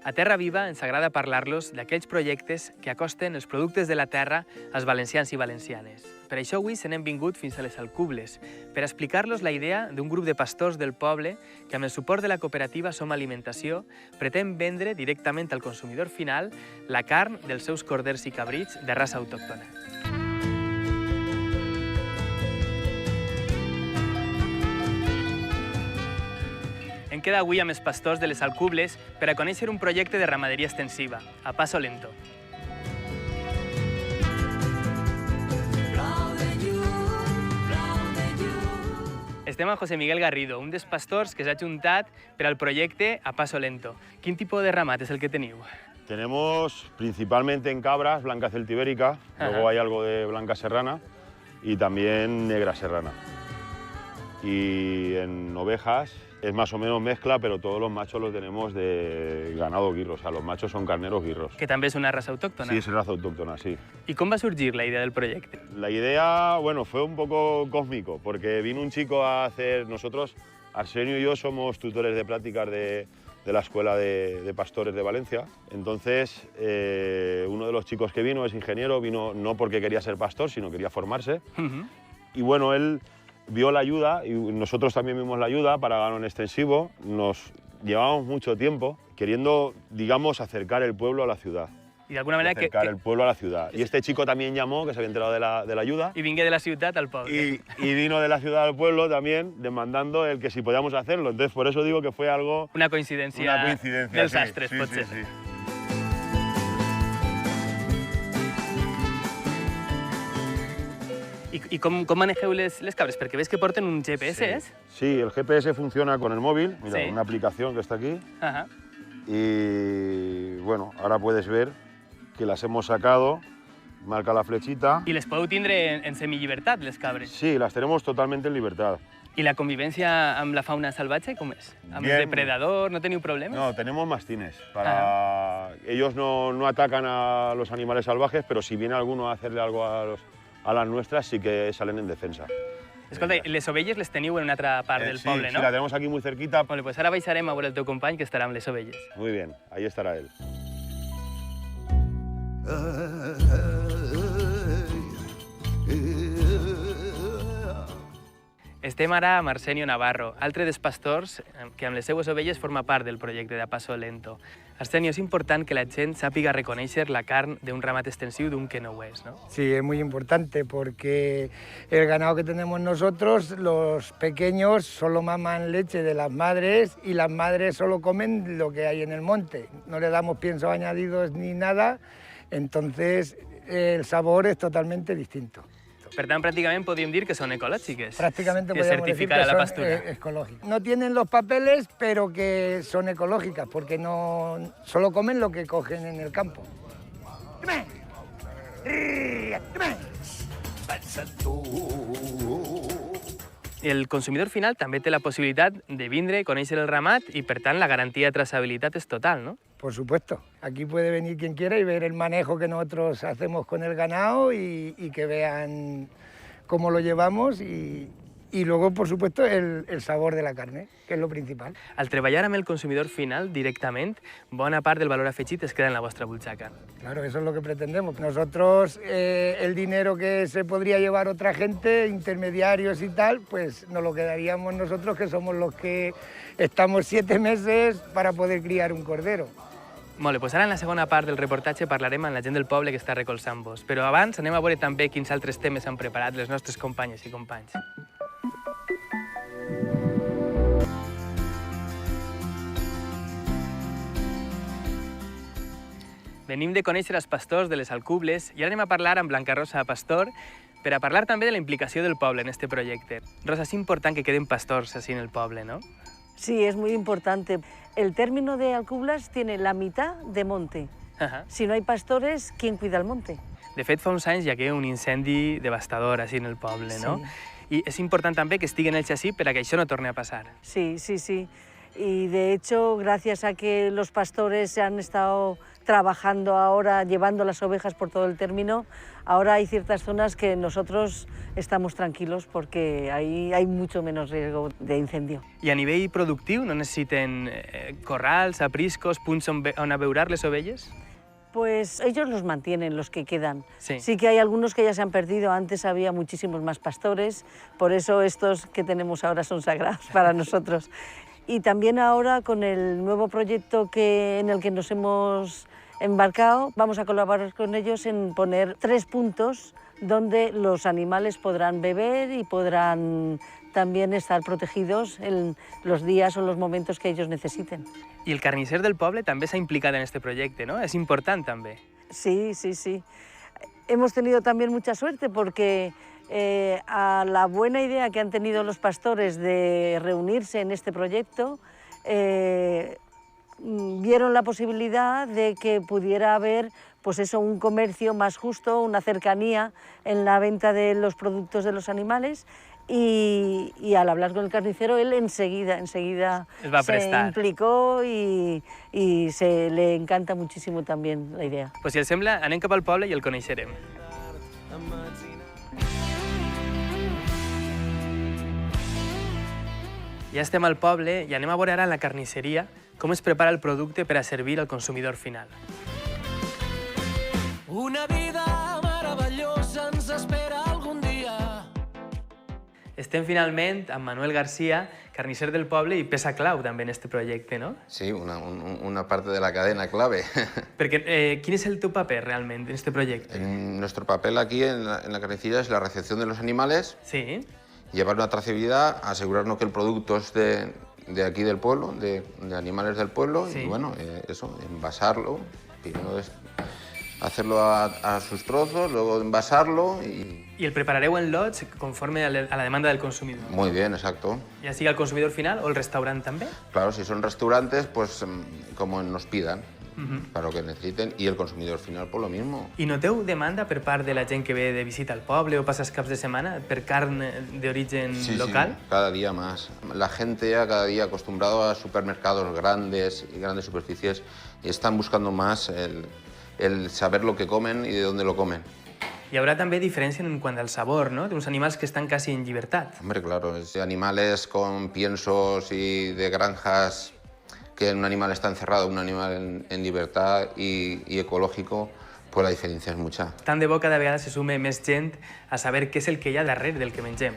A Terra Viva ens agrada parlar-los d'aquells projectes que acosten els productes de la terra als valencians i valencianes. Per això avui se n'hem vingut fins a les Alcubles, per explicar-los la idea d'un grup de pastors del poble que amb el suport de la cooperativa Som Alimentació pretén vendre directament al consumidor final la carn dels seus corders i cabrits de raça autòctona. Em queda avui amb els pastors de les Alcubles per a conèixer un projecte de ramaderia extensiva, a paso lento. Estem amb José Miguel Garrido, un dels pastors que s'ha juntat per al projecte a paso lento. Quin tipus de ramat és el que teniu? Tenemos principalmente en cabras, blanca celtibérica, luego hay algo de blanca serrana y también negra serrana. Y en ovejas es más o menos mezcla, pero todos los machos los tenemos de ganado guirro, o sea, los machos son carneros guirros. Que també és una raça autòctona. Sí, es raza autóctona, sí. I com va sorgir la idea del projecte? La idea, bueno, fue un poco cósmico, porque vino un chico a hacer... Nosotros, Arsenio y yo, somos tutores de prácticas de la Escuela de Pastores de Valencia. Entonces, uno de los chicos que vino es ingeniero, vino no porque quería ser pastor, sino quería formarse. Y bueno, él vio la ayuda y nosotros también vimos la ayuda para ganado extensivo. Nos llevábamos mucho tiempo queriendo, digamos, acercar el pueblo a la ciudad. I d'alguna manera acercar el pueblo a la ciudad. Y este chico también llamó, que se había enterado de la ayuda. I vingué de la ciutat al poble. Y vino de la ciudad al pueblo también demandando el que si podíamos hacerlo. Entonces, por eso digo que fue algo... Una coincidència dels sí, astres, sí, potser. Sí, sí. I com manegeu les cabres? Perquè veig que porten un GPS, ¿es? Sí, el GPS funciona con el móvil, mira, Sí. una aplicación que está aquí. Ajá. Y bueno, ahora puedes ver que las hemos sacado, marca la flechita. I les podeu tindre en semillibertat, les cabres? Sí, las tenemos totalmente en libertad. I la convivència amb la fauna salvatge, com és? Amb Bien. el depredador, no teniu problemes? No, tenemos mastines. Ellos no atacan a los animales salvajes, pero si viene alguno a hacerle algo a las nuestras, sí que salen en defensa. Escolta, les ovelles les teniu en una altra part del Sí, poble, sí, no? la tenemos aquí muy cerquita. Vale, pues ara baixarem a veure el teu company, que estarà amb les ovelles. Muy bien, ahí estará él. Estem ara amb Arsenio Navarro, altre dels pastors que amb les seues ovelles forma part del projecte de A Paso Lento. Arsenio, és important que la gent sàpiga reconèixer la carn d'un ramat extensiu d'un que no ho és, ¿no? Sí, es muy importante porque el ganado que tenemos nosotros, los pequeños solo maman leche de las madres y las madres solo comen lo que hay en el monte. No le damos piensos añadidos ni nada, entonces el sabor es totalmente distinto. Per tant, pràcticament podríem dir que són ecològiques. Prácticamente que podemos decir certificada que la son pastura. ecológicas. No tienen los papeles, pero que son ecológicas, porque no solo comen lo que cogen en el campo. El consumidor final també té la possibilitat de vindre, conèixer el ramat i, per tant, la garantia de traçabilitat és total, no? Por supuesto, aquí puede venir quien quiera y ver el manejo que nosotros hacemos con el ganado y que vean cómo lo llevamos y luego, por supuesto, el sabor de la carne, que es lo principal. Al treballar amb el consumidor final directament, bona part del valor afegit es queda en la vostra butxaca. Claro, eso es lo que pretendemos. Nosotros, el dinero que se podría llevar otra gente, intermediarios y tal, pues nos lo quedaríamos nosotros, que somos los que estamos 7 meses para poder criar un cordero. Molt bé, doncs ara en la segona part del reportatge parlarem amb la gent del poble que està recolzant-vos. Però abans anem a veure també quins altres temes han preparat les nostres companyes i companys. Venim de conèixer els pastors de les Alcubles i ara anem a parlar amb Blanca Rosa Pastor per a parlar també de la implicació del poble en este projecte. Rosa, és important que queden pastors así en el poble, ¿no? Sí, es muy importante. El término de Alcublas tiene la mitad de monte. Si no hay pastores, ¿quién cuida el monte? De fet, fa uns anys hi hagué un incendi devastador així en el poble, no? I és important també que estiguen ells així per a que això no torni a passar. Sí, sí, sí. Y de hecho, gracias a que los pastores han estado trabajando ahora, llevando las ovejas por todo el término, ahora hay ciertas zonas que nosotros estamos tranquilos porque ahí hay mucho menos riesgo de incendio. I a nivell productiu no necessiten corrals, apriscos, punts on abeurar les ovelles? Pues ellos los mantienen, los que quedan. Sí. Sí que hay algunos que ya se han perdido, antes había muchísimos más pastores, por eso estos que tenemos ahora son sagrados para nosotros. Y también ahora con el nuevo proyecto en el que nos hemos embarcado, vamos a colaborar con ellos en poner 3 puntos donde los animales podrán beber y podrán también estar protegidos en los días o los momentos que ellos necesiten. I el carnisser del poble també s'ha implicat en este projecte, no? És important també. Sí, sí, sí. Hemos tenido también mucha suerte porque a la buena idea que han tenido los pastores de reunirse en este proyecto, vieron la posibilidad de que pudiera haber pues eso, un comercio más justo, una cercanía en la venta de los productos de los animales y al hablar con el carnicero él enseguida se implicó y se le encanta muchísimo también la idea. Pues si els sembla, anem cap al poble i el coneixerem. Ja estem al poble i anem a veure ara a la carnisseria com es prepara el producte per a servir al consumidor final. Una vida meravellosa ens espera algun dia. Estem finalment amb Manuel García, carnisser del poble i peça clau també en este projecte, no? Sí, una parte de la cadena clave. Perquè quin és el teu paper realment en este projecte? Nuestro papel aquí en la carnicería es la recepción de los animales, Sí. llevar una trazabilidad, asegurarnos que el producto es de aquí del pueblo, de animales del pueblo, Sí. y bueno, eso, envasarlo, primero hacerlo a sus trozos, luego envasarlo y... I el preparareu en lots conforme a la demanda del consumidor. Muy bien, exacto. Ja sigui el consumidor final o el restaurant també? Claro, si son restaurantes, pues como nos pidan, para lo que necesiten, y el consumidor final por lo mismo. I noteu demanda per part de la gent que ve de visita al poble o passa els caps de setmana per carn d'origen local? Sí, cada día más. La gente ya cada día acostumbrado a supermercados grandes y grandes superficies están buscando más el saber lo que comen y de dónde lo comen. Hi haurà també diferència en quant al sabor, no? D'uns animals que estan quasi en llibertat. Hombre, claro, es de animales con piensos y de granjas que un animal está encerrado, un animal en libertad y ecológico, pues la diferencia es mucha. Tant de bo cada vegada se sume més gent a saber què és el que hi ha darrere del que mengem.